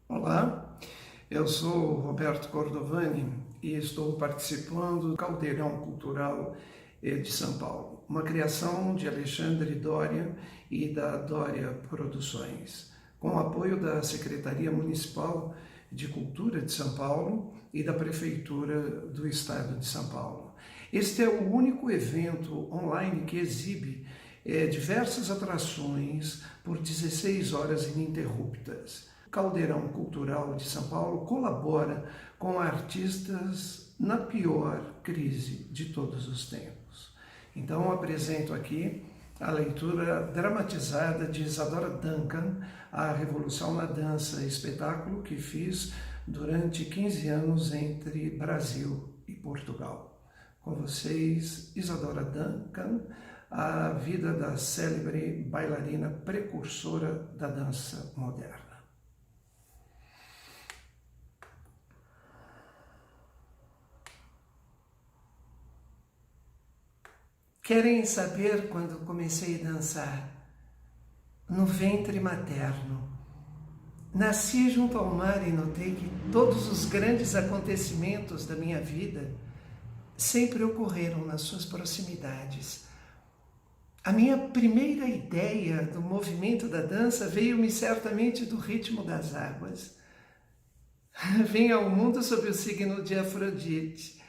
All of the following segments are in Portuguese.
Olá, eu sou Roberto Cordovani e estou participando do Caldeirão Cultural de São Paulo, uma criação de Alexandre Doria e da Doria Produções, com o apoio da Secretaria Municipal de Cultura de São Paulo e da Prefeitura do Estado de São Paulo. Este é o único evento online que exibe diversas atrações por 16 horas ininterruptas. O Caldeirão Cultural de São Paulo colabora com artistas na pior crise de todos os tempos. Então, apresento aqui a leitura dramatizada de Isadora Duncan, A Revolução na Dança, espetáculo que fiz durante 15 anos entre Brasil e Portugal. Com vocês, Isadora Duncan, a vida da célebre bailarina precursora da dança moderna. Querem saber quando comecei a dançar? No ventre materno. Nasci junto ao mar e notei que todos os grandes acontecimentos da minha vida sempre ocorreram nas suas proximidades. A minha primeira ideia do movimento da dança veio-me certamente do ritmo das águas. Vim ao mundo sob o signo de Afrodite.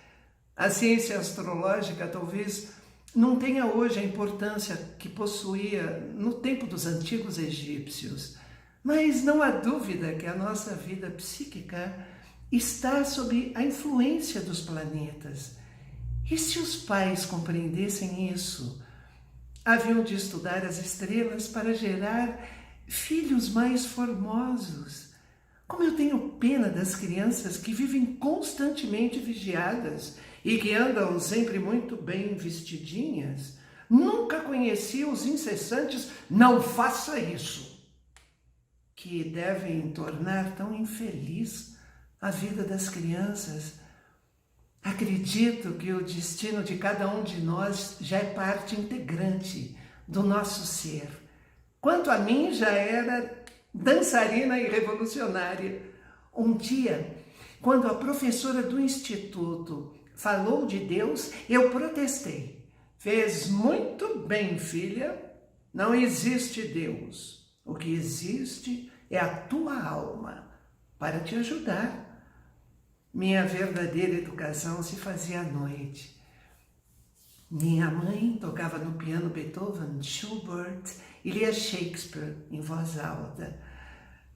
A ciência astrológica talvez não tenha hoje a importância que possuía no tempo dos antigos egípcios, mas não há dúvida que a nossa vida psíquica está sob a influência dos planetas. E se os pais compreendessem isso, haviam de estudar as estrelas para gerar filhos mais formosos. Como eu tenho pena das crianças que vivem constantemente vigiadas e que andam sempre muito bem vestidinhas. Nunca conheci os incessantes "não faça isso", que devem tornar tão infeliz a vida das crianças. Acredito que o destino de cada um de nós já é parte integrante do nosso ser. Quanto a mim, já era dançarina e revolucionária. Um dia, quando a professora do instituto falou de Deus, eu protestei. Fez muito bem, filha. Não existe Deus. O que existe é a tua alma para te ajudar. Minha verdadeira educação se fazia à noite. Minha mãe tocava no piano Beethoven, Schubert e lia Shakespeare em voz alta.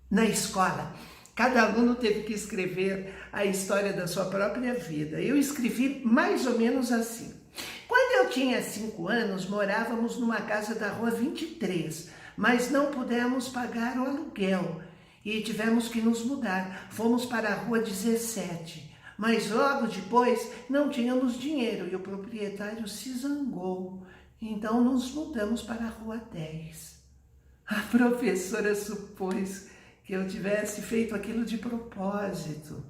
Na escola, cada aluno teve que escrever a história da sua própria vida. Eu escrevi mais ou menos assim. Quando eu tinha 5 anos, morávamos numa casa da rua 23, mas não pudemos pagar o aluguel e tivemos que nos mudar. Fomos para a rua 17, mas logo depois não tínhamos dinheiro e o proprietário se zangou. Então nos mudamos para a rua 10. A professora supôs que eu tivesse feito aquilo de propósito.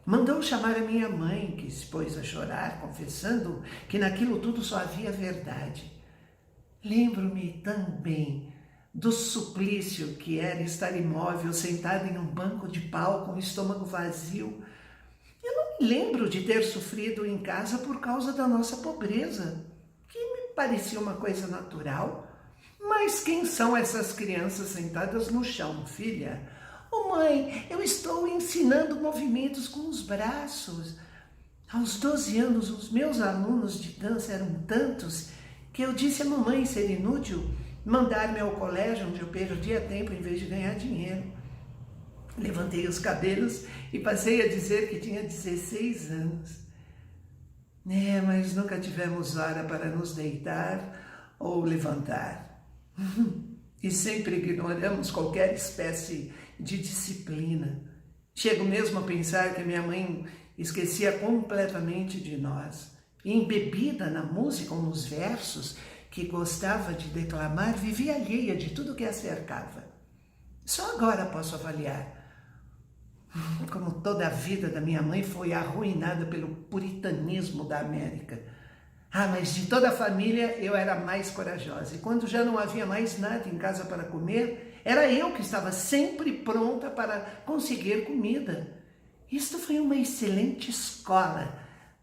Mandou chamar a minha mãe, que se pôs a chorar, confessando que naquilo tudo só havia verdade. Lembro-me também do suplício que era estar imóvel, sentada em um banco de pau com o estômago vazio. Eu não me lembro de ter sofrido em casa por causa da nossa pobreza, que me parecia uma coisa natural. Mas quem são essas crianças sentadas no chão, filha? Oh, mãe, eu estou ensinando movimentos com os braços. Aos 12 anos, os meus alunos de dança eram tantos que eu disse à mamãe ser inútil mandar-me ao colégio, onde eu perdia tempo em vez de ganhar dinheiro. Levantei os cabelos e passei a dizer que tinha 16 anos. Mas nunca tivemos hora para nos deitar ou levantar. E sempre ignoramos qualquer espécie de disciplina. Chego mesmo a pensar que minha mãe esquecia completamente de nós. E embebida na música ou nos versos que gostava de declamar, vivia alheia de tudo que a cercava. Só agora posso avaliar como toda a vida da minha mãe foi arruinada pelo puritanismo da América. Mas de toda a família eu era a mais corajosa. E quando já não havia mais nada em casa para comer, Era eu que estava sempre pronta para conseguir comida. Isto foi uma excelente escola.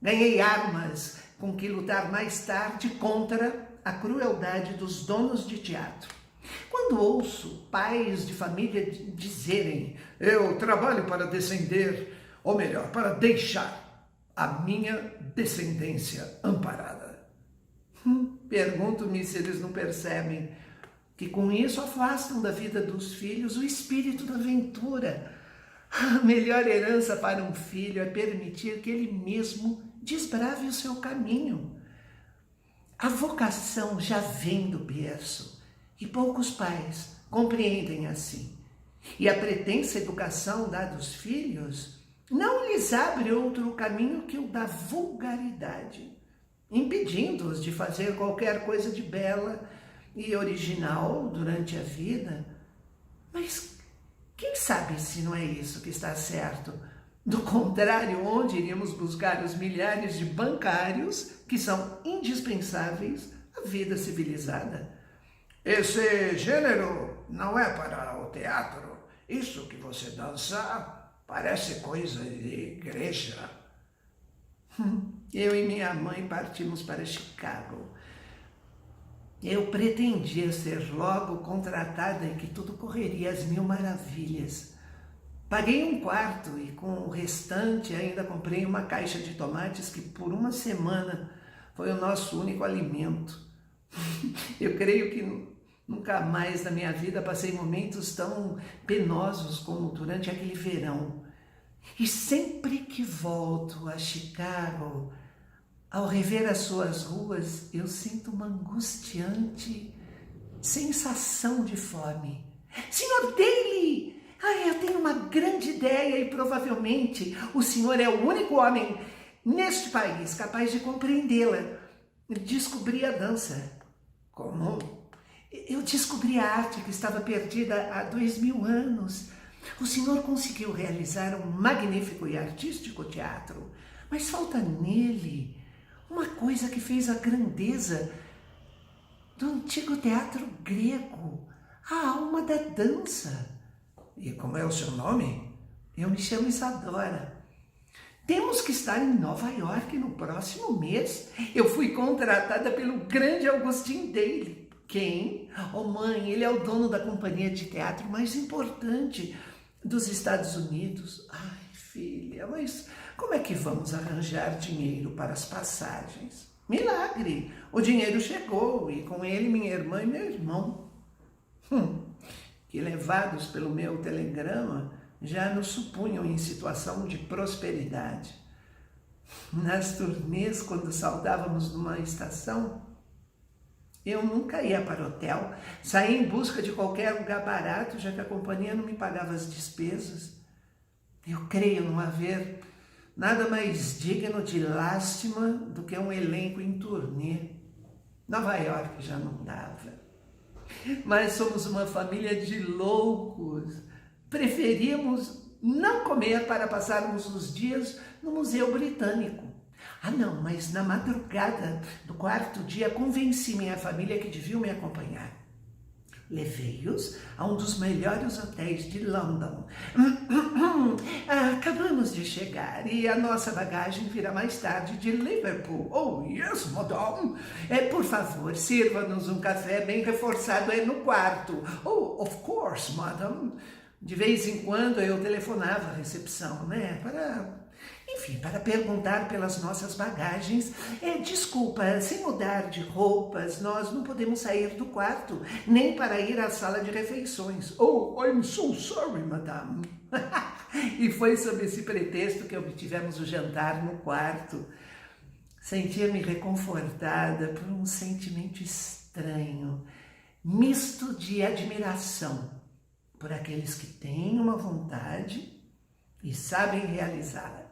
Ganhei armas com que lutar mais tarde contra a crueldade dos donos de teatro. Quando ouço pais de família dizerem: eu trabalho para descender, ou melhor, para deixar a minha descendência amparada. Pergunto-me se eles não percebem que com isso afastam da vida dos filhos o espírito da aventura. A melhor herança para um filho é permitir que ele mesmo desbrave o seu caminho. A vocação já vem do berço e poucos pais compreendem assim. E a pretensa educação dada aos filhos não lhes abre outro caminho que o da vulgaridade, impedindo-os de fazer qualquer coisa de bela e original durante a vida. Mas quem sabe se não é isso que está certo? Do contrário, onde iríamos buscar os milhares de bancários que são indispensáveis à vida civilizada? Esse gênero não é para o teatro. Isso que você dança parece coisa de igreja. Eu e minha mãe partimos para Chicago. Eu pretendia ser logo contratada e que tudo correria às mil maravilhas. Paguei um quarto e com o restante ainda comprei uma caixa de tomates que por uma semana foi o nosso único alimento. Eu creio que nunca mais na minha vida passei momentos tão penosos como durante aquele verão. E sempre que volto a Chicago, ao rever as suas ruas, eu sinto uma angustiante sensação de fome. Senhor Daly! Eu tenho uma grande ideia e provavelmente o senhor é o único homem neste país capaz de compreendê-la. Descobri a dança. Como? Eu descobri a arte que estava perdida há 2000 anos. O senhor conseguiu realizar um magnífico e artístico teatro, mas falta nele uma coisa que fez a grandeza do antigo teatro grego, a alma da dança. E como é o seu nome? Eu me chamo Isadora. Temos que estar em Nova York no próximo mês. Eu fui contratada pelo grande Augustin Daly. Quem? Oh mãe, ele é o dono da companhia de teatro mais importante dos Estados Unidos. Ai, filha, mas como é que vamos arranjar dinheiro para as passagens? Milagre! O dinheiro chegou e com ele minha irmã e meu irmão. Que levados pelo meu telegrama já nos supunham em situação de prosperidade. Nas turnês, quando saudávamos numa estação, eu nunca ia para o hotel, saía em busca de qualquer lugar barato, já que a companhia não me pagava as despesas. Eu creio não haver nada mais digno de lástima do que um elenco em turnê. Nova York já não dava. Mas somos uma família de loucos. Preferíamos não comer para passarmos os dias no Museu Britânico. Não, mas na madrugada do quarto dia convenci minha família que deviam me acompanhar. Levei-os a um dos melhores hotéis de London. Acabamos de chegar e a nossa bagagem virá mais tarde de Liverpool. Oh, yes, madame. Por favor, sirva-nos um café bem reforçado no quarto. Oh, of course, madame. De vez em quando eu telefonava à recepção, para perguntar pelas nossas bagagens. Desculpa, sem mudar de roupas, nós não podemos sair do quarto, nem para ir à sala de refeições. Oh, I'm so sorry, madame. E foi sob esse pretexto que obtivemos o jantar no quarto. Sentia-me reconfortada por um sentimento estranho, misto de admiração por aqueles que têm uma vontade e sabem realizá-la.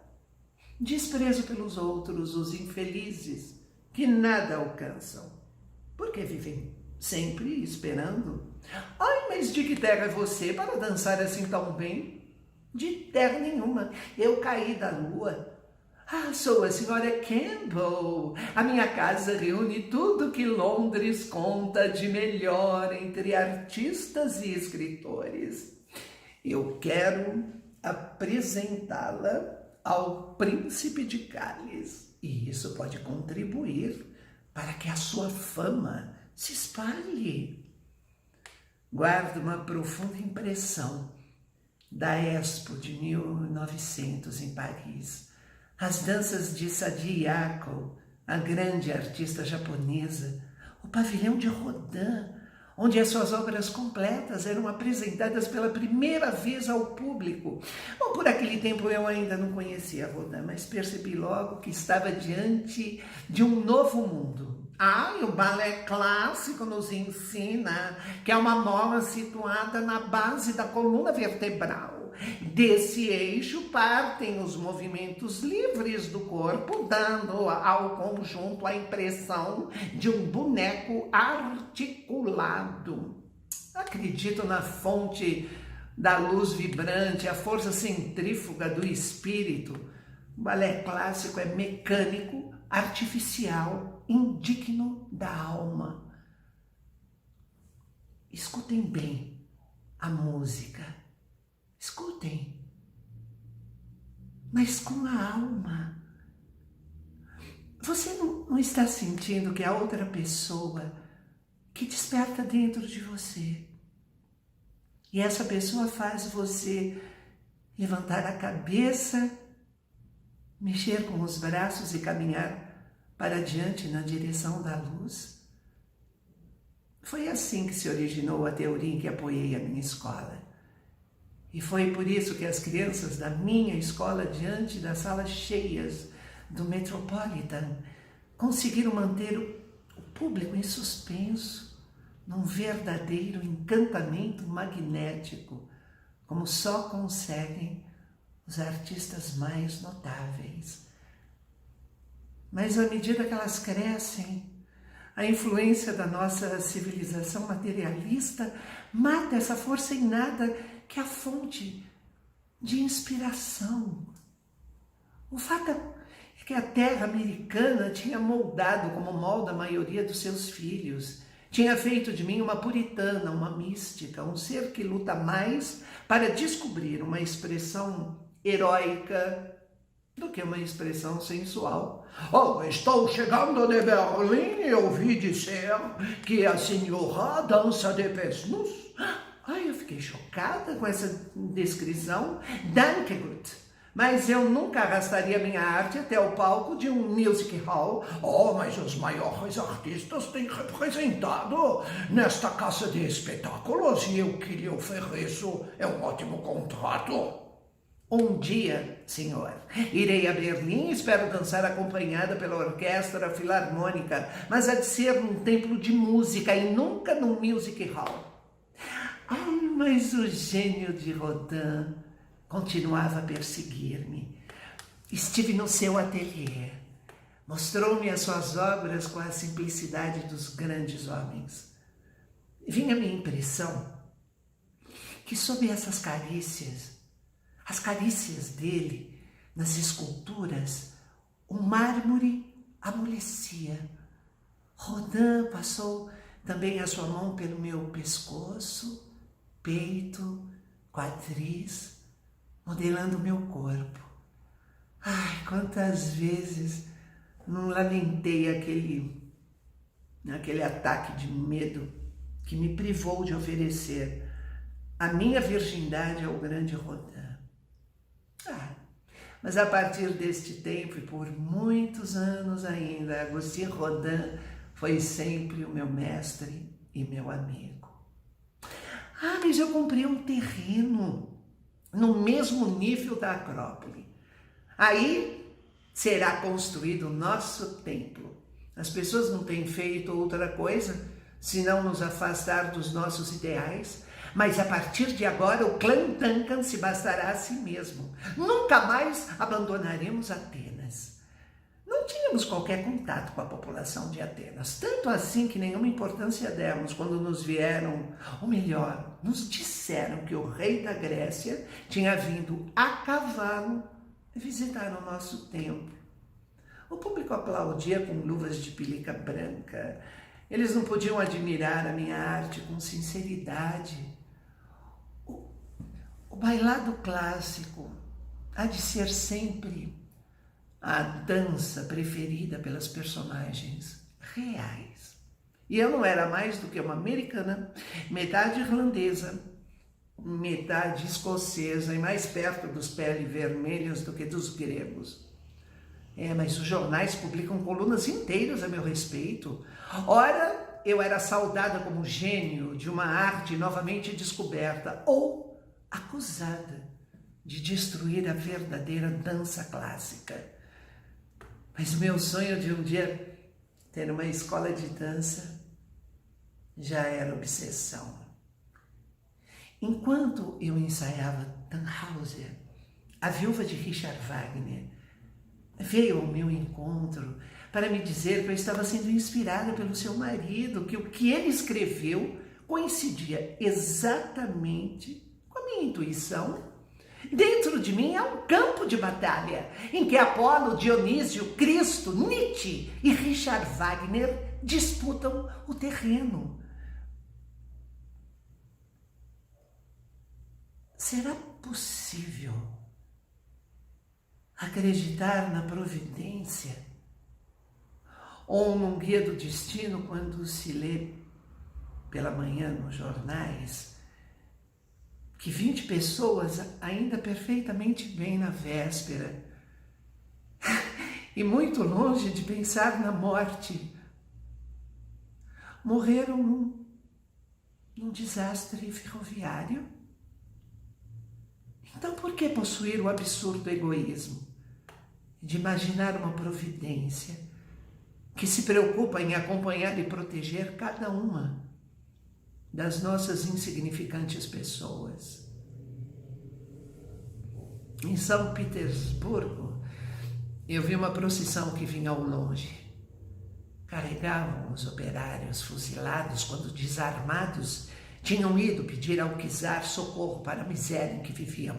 Desprezo pelos outros, os infelizes, que nada alcançam, porque vivem sempre esperando. Mas de que terra é você para dançar assim tão bem? De terra nenhuma, eu caí da lua. Ah, sou a senhora Campbell. A minha casa reúne tudo que Londres conta de melhor entre artistas e escritores. Eu quero apresentá-la ao príncipe de Gales, e isso pode contribuir para que a sua fama se espalhe. Guardo uma profunda impressão da Expo de 1900 em Paris. As danças de Sadako, a grande artista japonesa, o pavilhão de Rodin, onde as suas obras completas eram apresentadas pela primeira vez ao público. Bom, por aquele tempo eu ainda não conhecia Rodin, mas percebi logo que estava diante de um novo mundo. E o balé clássico nos ensina que é uma mola situada na base da coluna vertebral. Desse eixo partem os movimentos livres do corpo, dando ao conjunto a impressão de um boneco articulado. Acredito na fonte da luz vibrante, a força centrífuga do espírito. O balé clássico é mecânico, artificial, indigno da alma. Escutem bem a música. Escutem, mas com a alma. Você não está sentindo que há outra pessoa que desperta dentro de você. E essa pessoa faz você levantar a cabeça, mexer com os braços e caminhar para diante na direção da luz. Foi assim que se originou a teoria em que apoiei a minha escola. E foi por isso que as crianças da minha escola, diante das salas cheias do Metropolitan, conseguiram manter o público em suspenso, num verdadeiro encantamento magnético, como só conseguem os artistas mais notáveis. Mas à medida que elas crescem, a influência da nossa civilização materialista mata essa força inata que é a fonte de inspiração. O fato é que a terra americana tinha moldado como molda a maioria dos seus filhos. Tinha feito de mim uma puritana, uma mística, um ser que luta mais para descobrir uma expressão heróica do que uma expressão sensual. Estou chegando de Berlim e ouvi dizer que a senhora dança de pés nus. Eu fiquei chocada com essa descrição. Danke gut. Mas eu nunca arrastaria minha arte até o palco de um music hall. Mas os maiores artistas têm representado nesta casa de espetáculos e o que lhe ofereço é um ótimo contrato. Um dia, senhor, irei a Berlim e espero dançar acompanhada pela orquestra filarmônica, mas há de ser num templo de música e nunca num music hall. Mas o gênio de Rodin continuava a perseguir-me. Estive no seu ateliê. Mostrou-me as suas obras com a simplicidade dos grandes homens. Vinha-me a impressão que sob essas carícias, as carícias dele nas esculturas, o mármore amolecia. Rodin passou também a sua mão pelo meu pescoço, peito, quadris, modelando o meu corpo. Quantas vezes não lamentei aquele ataque de medo que me privou de oferecer a minha virgindade ao grande Rodin. Mas a partir deste tempo e por muitos anos ainda, Agustin Rodin foi sempre o meu mestre e meu amigo. Mas eu comprei um terreno no mesmo nível da Acrópole. Aí será construído o nosso templo. As pessoas não têm feito outra coisa senão nos afastar dos nossos ideais, mas a partir de agora o clã Duncan se bastará a si mesmo. Nunca mais abandonaremos Atenas. Não tínhamos qualquer contato com a população de Atenas, tanto assim que nenhuma importância demos quando nos vieram, ou melhor, nos disseram que o rei da Grécia tinha vindo a cavalo visitaram o nosso templo. O público aplaudia com luvas de pelica branca. Eles não podiam admirar a minha arte com sinceridade. O bailado clássico há de ser sempre a dança preferida pelas personagens reais. E eu não era mais do que uma americana, metade irlandesa, metade escocesa e mais perto dos peles vermelhas do que dos gregos. Mas os jornais publicam colunas inteiras a meu respeito. Ora, eu era saudada como gênio de uma arte novamente descoberta ou acusada de destruir a verdadeira dança clássica. Mas o meu sonho de um dia ter uma escola de dança já era obsessão. Enquanto eu ensaiava Tannhäuser, a viúva de Richard Wagner veio ao meu encontro para me dizer que eu estava sendo inspirada pelo seu marido, que o que ele escreveu coincidia exatamente com a minha intuição. Dentro de mim há um campo de batalha em que Apolo, Dionísio, Cristo, Nietzsche e Richard Wagner disputam o terreno. Será possível acreditar na providência ou num guia do destino quando se lê pela manhã nos jornais que 20 pessoas, ainda perfeitamente bem na véspera e muito longe de pensar na morte, morreram num desastre ferroviário? Então, por que possuir o absurdo egoísmo de imaginar uma providência que se preocupa em acompanhar e proteger cada uma das nossas insignificantes pessoas? Em São Petersburgo, eu vi uma procissão que vinha ao longe. Carregavam os operários fuzilados quando, desarmados, tinham ido pedir ao czar socorro para a miséria em que viviam,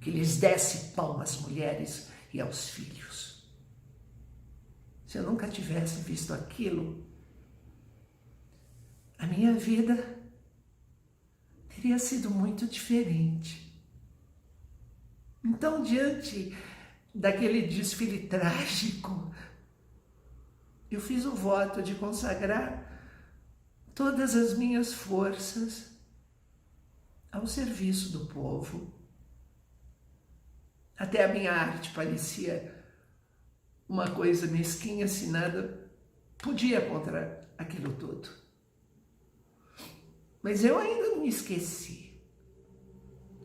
que lhes desse pão às mulheres e aos filhos. Se eu nunca tivesse visto aquilo, a minha vida teria sido muito diferente. Então, diante daquele desfile trágico, eu fiz o voto de consagrar todas as minhas forças ao serviço do povo. Até a minha arte parecia uma coisa mesquinha, se nada podia contra aquilo tudo. Mas eu ainda não me esqueci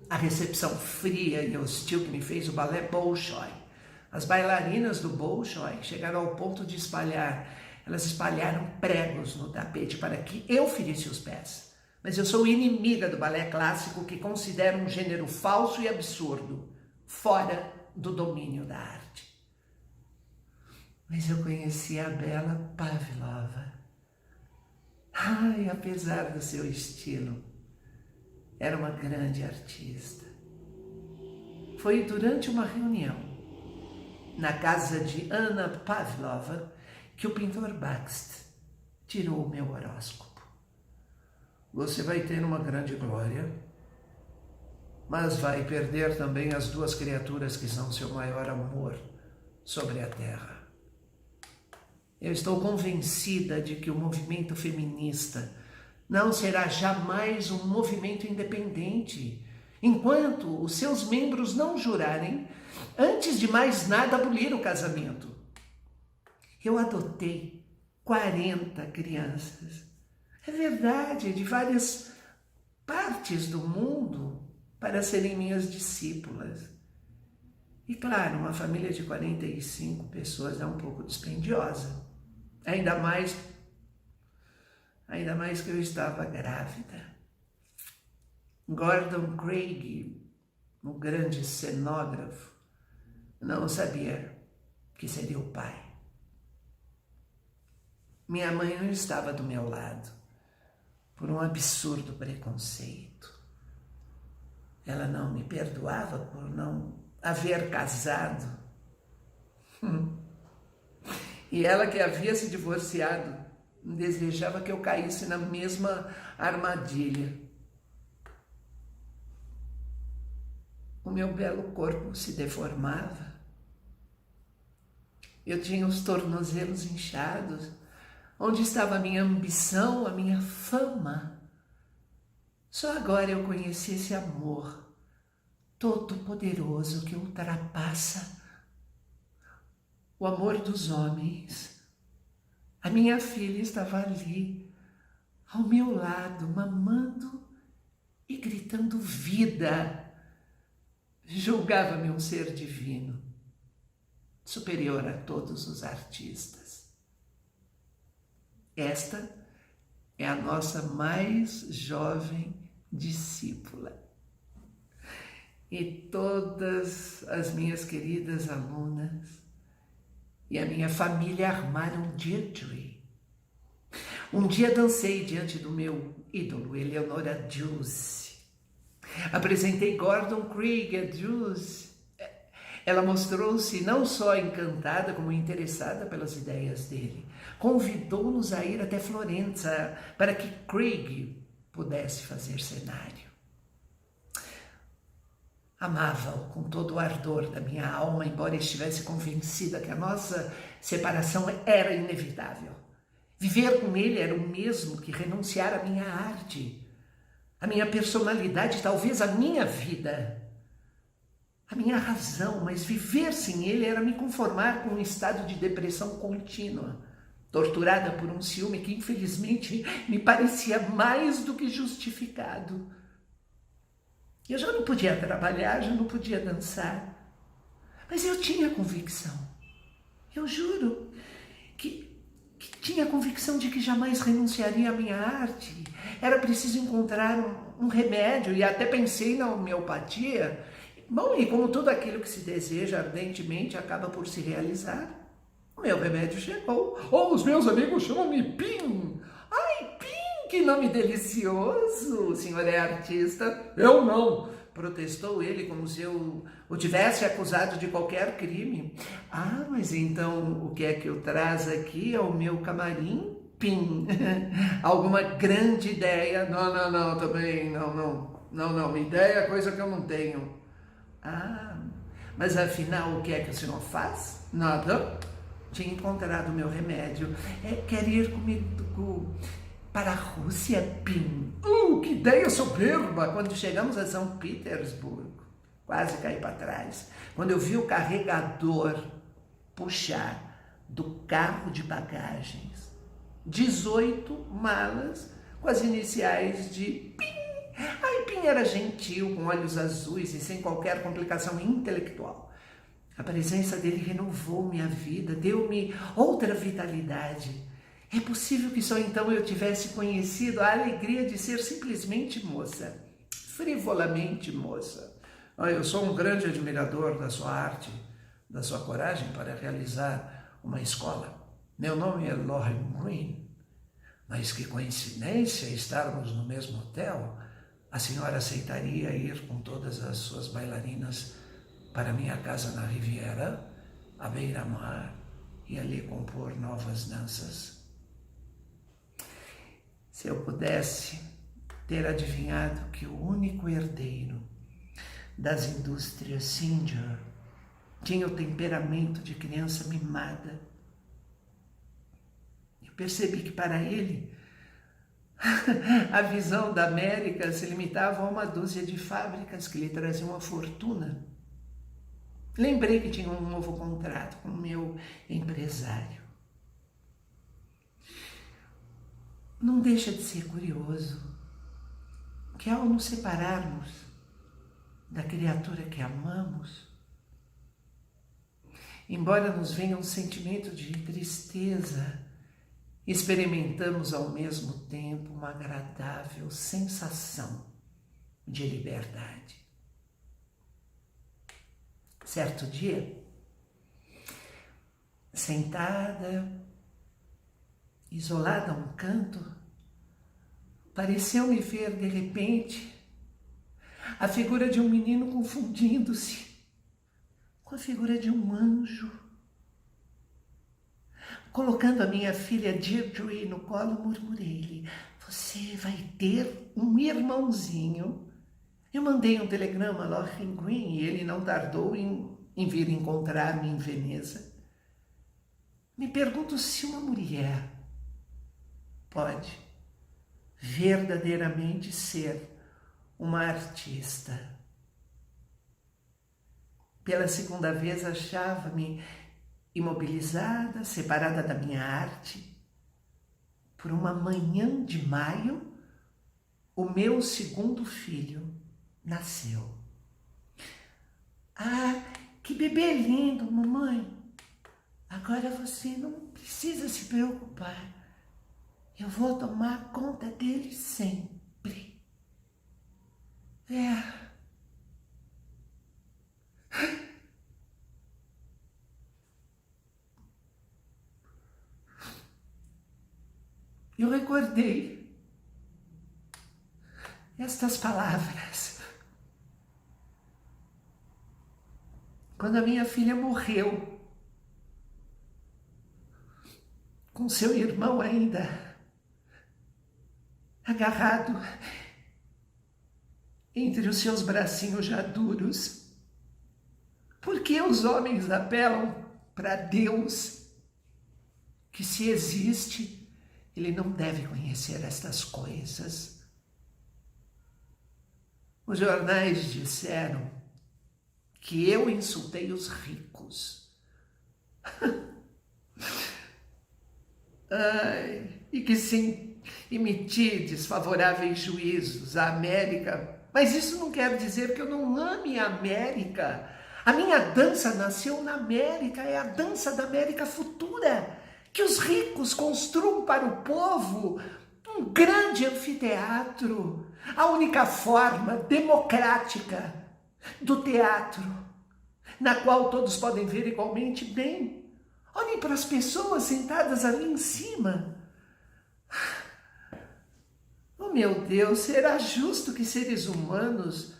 a recepção fria e hostil que me fez o balé Bolshoi. As bailarinas do Bolshoi chegaram ao ponto de elas espalharam pregos no tapete para que eu ferisse os pés. Mas eu sou inimiga do balé clássico, que considero um gênero falso e absurdo, fora do domínio da arte. Mas eu conheci a bela Pavlova. Ai, apesar do seu estilo, era uma grande artista. Foi durante uma reunião na casa de Anna Pavlova que o pintor Bakst tirou o meu horóscopo. Você vai ter uma grande glória, mas vai perder também as duas criaturas que são seu maior amor sobre a terra. Eu estou convencida de que o movimento feminista não será jamais um movimento independente, enquanto os seus membros não jurarem, antes de mais nada, abolir o casamento. Eu adotei 40 crianças, é verdade, de várias partes do mundo, para serem minhas discípulas. E claro, uma família de 45 pessoas é um pouco dispendiosa, ainda mais que eu estava grávida. Gordon Craig, o grande cenógrafo, não sabia que seria o pai. Minha mãe não estava do meu lado, por um absurdo preconceito. Ela não me perdoava por não haver casado. E ela, que havia se divorciado, desejava que eu caísse na mesma armadilha. O meu belo corpo se deformava. Eu tinha os tornozelos inchados. Onde estava a minha ambição, a minha fama? Só agora eu conheci esse amor todo-poderoso que ultrapassa o amor dos homens. A minha filha estava ali, ao meu lado, mamando e gritando vida. Julgava-me um ser divino, superior a todos os artistas. Esta é a nossa mais jovem discípula. E todas as minhas queridas alunas e a minha família armaram Deirdre. Um dia dancei diante do meu ídolo, Eleonora Duse. Apresentei Gordon Craig a Duse. Ela mostrou-se não só encantada, como interessada pelas ideias dele. Convidou-nos a ir até Florença para que Craig pudesse fazer cenário. Amava-o com todo o ardor da minha alma, embora estivesse convencida que a nossa separação era inevitável. Viver com ele era o mesmo que renunciar à minha arte, à minha personalidade, talvez à minha vida, à minha razão, mas viver sem ele era me conformar com um estado de depressão contínua, torturada por um ciúme que infelizmente me parecia mais do que justificado. Eu já não podia trabalhar, já não podia dançar, mas eu tinha convicção, eu juro, que tinha convicção de que jamais renunciaria à minha arte. Era preciso encontrar um remédio, e até pensei na homeopatia. Bom, e como tudo aquilo que se deseja ardentemente acaba por se realizar, o meu remédio chegou. Oh, os meus amigos chamam-me Pim. Ai, Pim! Que nome delicioso! O senhor é artista? Eu não! Protestou ele, como se eu o tivesse acusado de qualquer crime. Ah, mas então o que é que eu traz aqui ao meu camarim? Pim! Alguma grande ideia? Não, também, não, ideia é coisa que eu não tenho. Ah, mas afinal o que é que o senhor faz? Nada. Tinha encontrado o meu remédio. Quer ir comigo para a Rússia, Pim? Que ideia soberba! Quando chegamos a São Petersburgo, quase caí para trás. Quando eu vi o carregador puxar do carro de bagagens 18 malas com as iniciais de Pim. Ai, Pim era gentil, com olhos azuis e sem qualquer complicação intelectual. A presença dele renovou minha vida, deu-me outra vitalidade. É possível que só então eu tivesse conhecido a alegria de ser simplesmente moça, frivolamente moça. Eu sou um grande admirador da sua arte, da sua coragem para realizar uma escola. Meu nome é Lorraine Green, mas que coincidência estarmos no mesmo hotel. A senhora aceitaria ir com todas as suas bailarinas para minha casa na Riviera, à beira-mar, e ali compor novas danças? Se eu pudesse ter adivinhado que o único herdeiro das indústrias Singer tinha o temperamento de criança mimada, eu percebi que para ele a visão da América se limitava a uma dúzia de fábricas que lhe traziam a fortuna. Lembrei que tinha um novo contrato com o meu empresário. Não deixa de ser curioso que ao nos separarmos da criatura que amamos, embora nos venha um sentimento de tristeza, experimentamos ao mesmo tempo uma agradável sensação de liberdade. Certo dia, sentada, isolada a um canto, pareceu-me ver de repente a figura de um menino confundindo-se com a figura de um anjo. Colocando a minha filha Deirdre no colo, murmurei-lhe: você vai ter um irmãozinho. Eu mandei um telegrama a Lochlin Green e ele não tardou em vir encontrar-me em Veneza. Me pergunto se uma mulher pode verdadeiramente ser uma artista. Pela segunda vez achava-me imobilizada, separada da minha arte. Por uma manhã de maio, o meu segundo filho nasceu. Ah, que bebê lindo, mamãe! Agora você não precisa se preocupar. Eu vou tomar conta dele sempre. Eu recordei estas palavras quando a minha filha morreu, com seu irmão ainda agarrado entre os seus bracinhos já duros. Por que os homens apelam para Deus, que se existe, ele não deve conhecer estas coisas? Os jornais disseram que eu insultei os ricos. Ai, e que sim, emiti desfavoráveis juízos à América. Mas isso não quer dizer que eu não ame a América. A minha dança nasceu na América, é a dança da América futura. Que os ricos construam para o povo um grande anfiteatro, a única forma democrática do teatro, na qual todos podem ver igualmente bem. Olhem para as pessoas sentadas ali em cima. Oh, meu Deus, será justo que seres humanos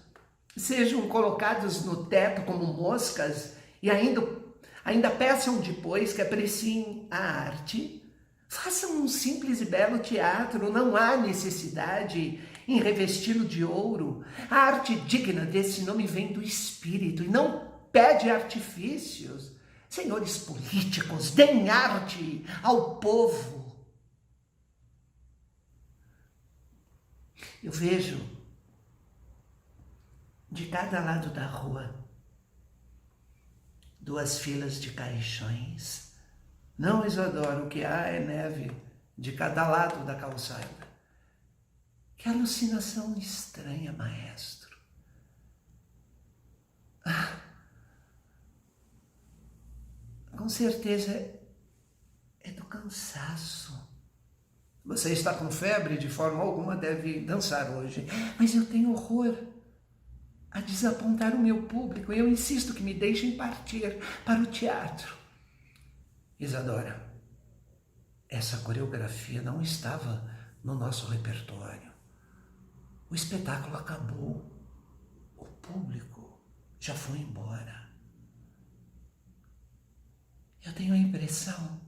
sejam colocados no teto como moscas e ainda peçam depois que apreciem a arte? Façam um simples e belo teatro, não há necessidade em revesti-lo de ouro. A arte digna desse nome vem do espírito e não pede artifícios. Senhores políticos, deem arte ao povo. Eu vejo de cada lado da rua 2 filas de caixões. Não, Isadora, o que há é neve de cada lado da calçada. Que alucinação estranha, maestro. Com certeza é do cansaço. Você está com febre, de forma alguma deve dançar hoje. Mas eu tenho horror a desapontar o meu público. Eu insisto que me deixem partir para o teatro. Isadora, essa coreografia não estava no nosso repertório. O espetáculo acabou. O público já foi embora. Eu tenho a impressão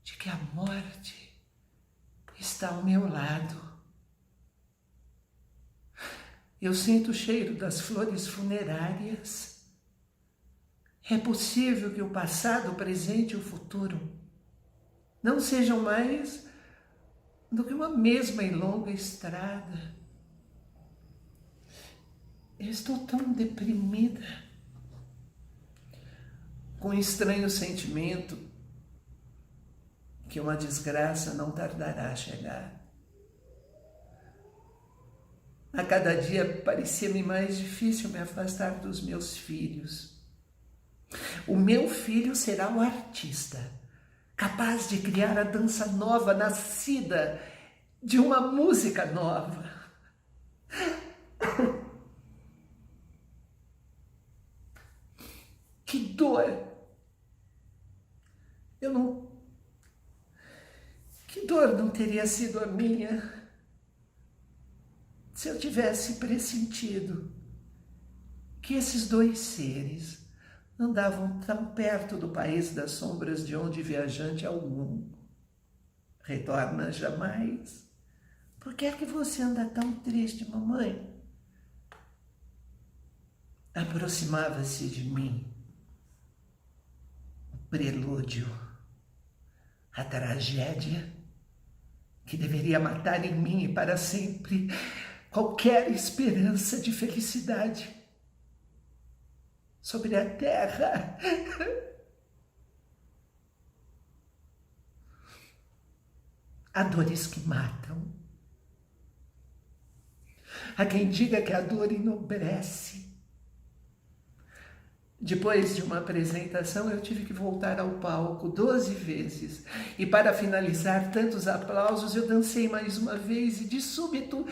de que a morte está ao meu lado. Eu sinto o cheiro das flores funerárias. É possível que o passado, o presente e o futuro não sejam mais do que uma mesma e longa estrada. Eu estou tão deprimida, com um estranho sentimento que uma desgraça não tardará a chegar. A cada dia parecia-me mais difícil me afastar dos meus filhos. O meu filho será o artista, capaz de criar a dança nova, nascida de uma música nova. Que dor! Que dor não teria sido a minha se eu tivesse pressentido que esses 2 seres andavam tão perto do país das sombras de onde viajante algum retorna jamais. Por que é que você anda tão triste, mamãe? Aproximava-se de mim o prelúdio, a tragédia que deveria matar em mim e para sempre qualquer esperança de felicidade sobre a terra. Há dores que matam. Há quem diga que a dor enobrece. Depois de uma apresentação, eu tive que voltar ao palco 12 vezes. E para finalizar tantos aplausos, eu dancei mais uma vez e, de súbito,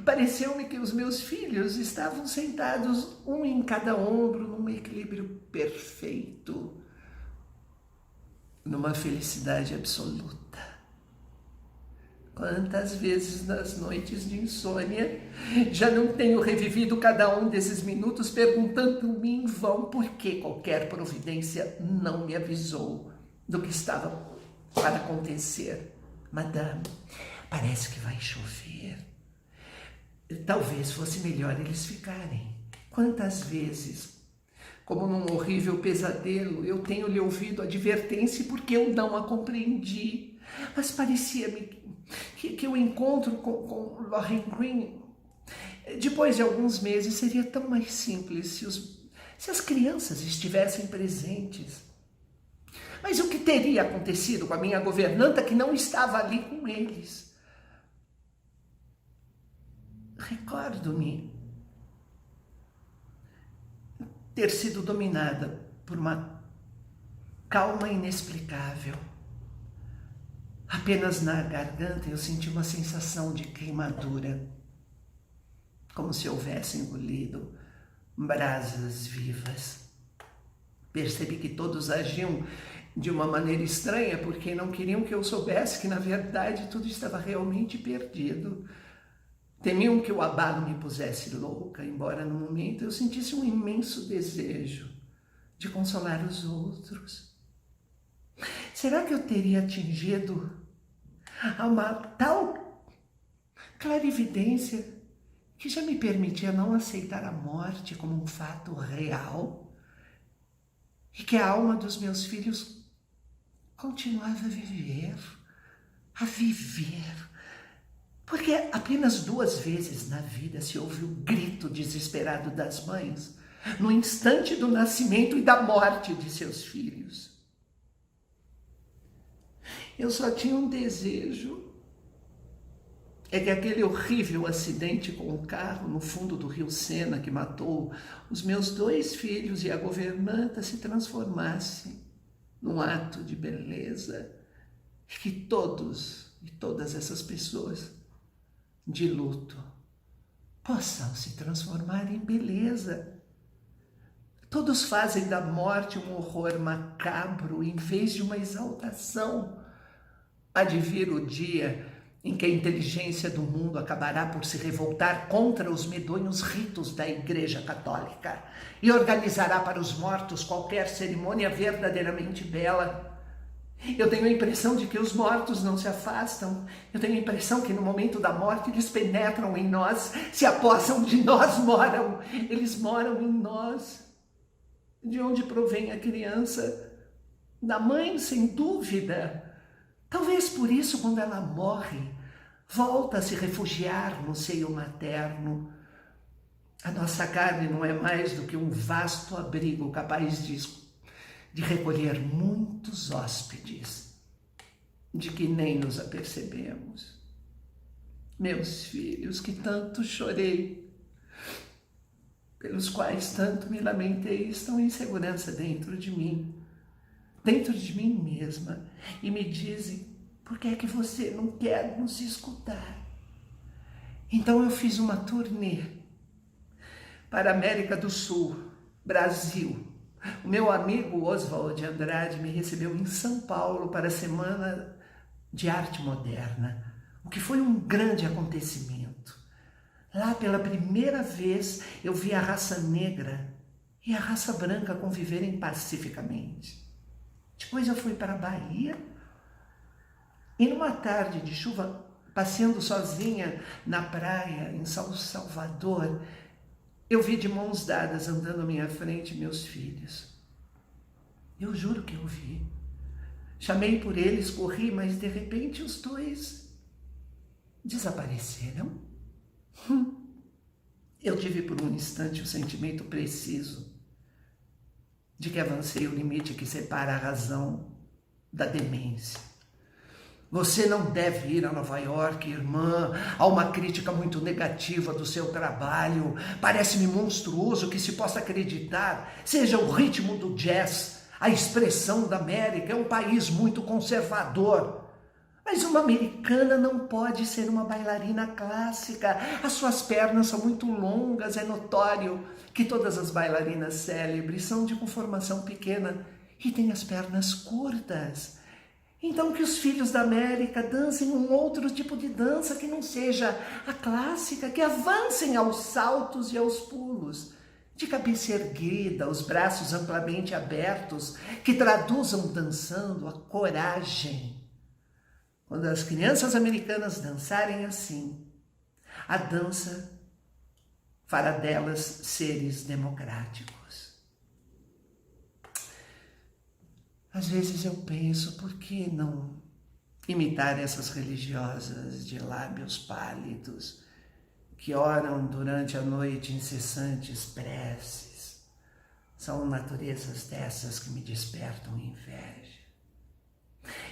pareceu-me que os meus filhos estavam sentados, um em cada ombro, num equilíbrio perfeito, numa felicidade absoluta. Quantas vezes nas noites de insônia já não tenho revivido cada um desses minutos perguntando-me em vão por que qualquer providência não me avisou do que estava para acontecer. Madame, parece que vai chover. Talvez fosse melhor eles ficarem. Quantas vezes, como num horrível pesadelo, eu tenho lhe ouvido advertência porque eu não a compreendi. Mas parecia-me que o encontro com Lohengrin, depois de alguns meses, seria tão mais simples se as crianças estivessem presentes. Mas o que teria acontecido com a minha governanta que não estava ali com eles? Recordo-me ter sido dominada por uma calma inexplicável. Apenas na garganta eu senti uma sensação de queimadura, como se houvesse engolido brasas vivas. Percebi que todos agiam de uma maneira estranha, porque não queriam que eu soubesse que, na verdade, tudo estava realmente perdido. Temiam que o abalo me pusesse louca, embora no momento eu sentisse um imenso desejo de consolar os outros. Será que eu teria atingido a uma tal clarividência que já me permitia não aceitar a morte como um fato real e que a alma dos meus filhos continuava a viver, porque apenas 2 vezes na vida se ouve o grito desesperado das mães, no instante do nascimento e da morte de seus filhos. Eu só tinha um desejo, é que aquele horrível acidente com o carro no fundo do rio Sena que matou os meus 2 filhos e a governanta se transformasse num ato de beleza, e que todos e todas essas pessoas de luto possam se transformar em beleza. Todos fazem da morte um horror macabro em vez de uma exaltação. Há de vir o dia em que a inteligência do mundo acabará por se revoltar contra os medonhos ritos da Igreja Católica e organizará para os mortos qualquer cerimônia verdadeiramente bela. Eu tenho a impressão de que os mortos não se afastam. Eu tenho a impressão que no momento da morte eles penetram em nós, se apossam de nós, moram. Eles moram em nós. De onde provém a criança? Da mãe, sem dúvida. Talvez por isso, quando ela morre, volta a se refugiar no seio materno. A nossa carne não é mais do que um vasto abrigo capaz de recolher muitos hóspedes, de que nem nos apercebemos. Meus filhos, que tanto chorei, pelos quais tanto me lamentei, estão em segurança dentro de mim mesma, e me dizem: por que é que você não quer nos escutar? Então eu fiz uma turnê para a América do Sul, Brasil. O meu amigo Oswald de Andrade me recebeu em São Paulo para a Semana de Arte Moderna, o que foi um grande acontecimento. Lá, pela primeira vez, eu vi a raça negra e a raça branca conviverem pacificamente. Depois eu fui para a Bahia e numa tarde de chuva, passeando sozinha na praia em São Salvador, eu vi de mãos dadas andando à minha frente meus filhos. Eu juro que eu vi. Chamei por eles, corri, mas de repente os dois desapareceram. Eu tive por um instante o sentimento preciso de que avancei o limite que separa a razão da demência. Você não deve ir a Nova York, irmã. Há uma crítica muito negativa do seu trabalho. Parece-me monstruoso que se possa acreditar seja o ritmo do jazz, a expressão da América. É um país muito conservador. Mas uma americana não pode ser uma bailarina clássica. As suas pernas são muito longas. É notório que todas as bailarinas célebres são de conformação pequena e têm as pernas curtas. Então que os filhos da América dancem um outro tipo de dança que não seja a clássica, que avancem aos saltos e aos pulos, de cabeça erguida, os braços amplamente abertos, que traduzam dançando a coragem. Quando as crianças americanas dançarem assim, a dança fará delas seres democráticos. Às vezes eu penso, por que não imitar essas religiosas de lábios pálidos que oram durante a noite incessantes preces? São naturezas dessas que me despertam inveja.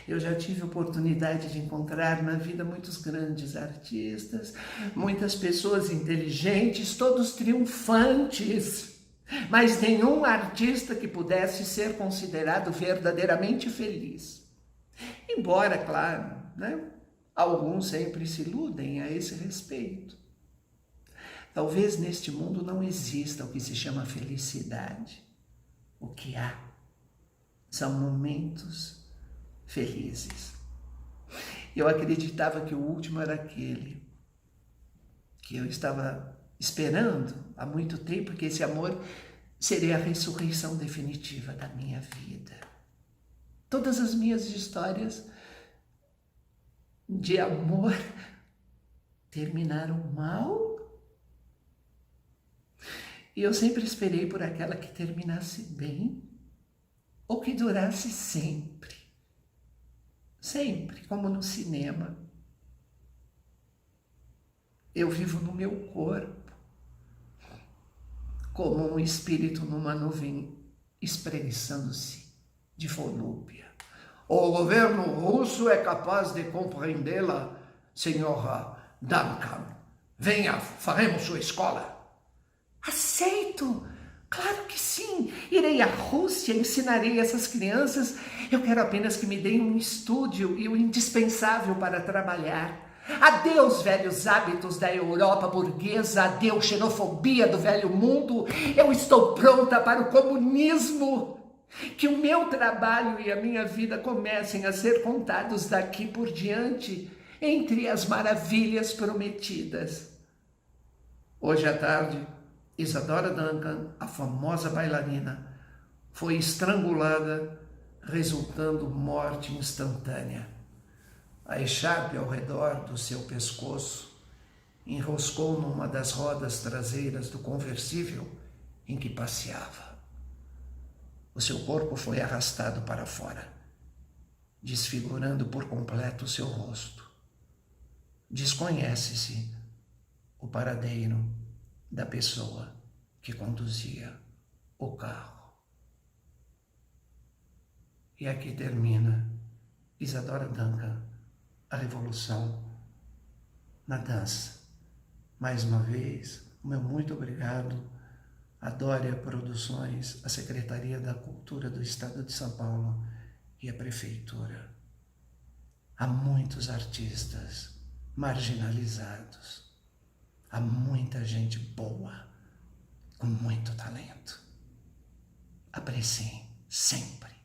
Eu já tive oportunidade de encontrar na vida muitos grandes artistas, muitas pessoas inteligentes, todos triunfantes, mas nenhum artista que pudesse ser considerado verdadeiramente feliz. Embora, claro, alguns sempre se iludem a esse respeito. Talvez neste mundo não exista o que se chama felicidade. O que há são momentos felizes. Eu acreditava que o último era aquele que eu estava esperando há muito tempo, que esse amor seria a ressurreição definitiva da minha vida. Todas as minhas histórias de amor terminaram mal, e eu sempre esperei por aquela que terminasse bem, ou que durasse sempre. Sempre, como no cinema. Eu vivo no meu corpo, como um espírito numa nuvem espreguiçando-se de volúpia. O governo russo é capaz de compreendê-la, senhora Duncan. Venha, faremos sua escola. Aceito! Claro que sim! Irei à Rússia, ensinarei essas crianças. Eu quero apenas que me deem um estúdio e o indispensável para trabalhar. Adeus, velhos hábitos da Europa burguesa, adeus, xenofobia do velho mundo. Eu estou pronta para o comunismo. Que o meu trabalho e a minha vida comecem a ser contados daqui por diante, entre as maravilhas prometidas. Hoje à tarde, Isadora Duncan, a famosa bailarina, foi estrangulada, resultando morte instantânea. A echarpe ao redor do seu pescoço enroscou numa das rodas traseiras do conversível em que passeava. O seu corpo foi arrastado para fora, desfigurando por completo o seu rosto. Desconhece-se o paradeiro da pessoa que conduzia o carro. E aqui termina Isadora Duncan, a revolução na dança. Mais uma vez, o meu muito obrigado à Dória Produções, à Secretaria da Cultura do Estado de São Paulo e à Prefeitura. Há muitos artistas marginalizados, há muita gente boa, com muito talento. Apreciem sempre.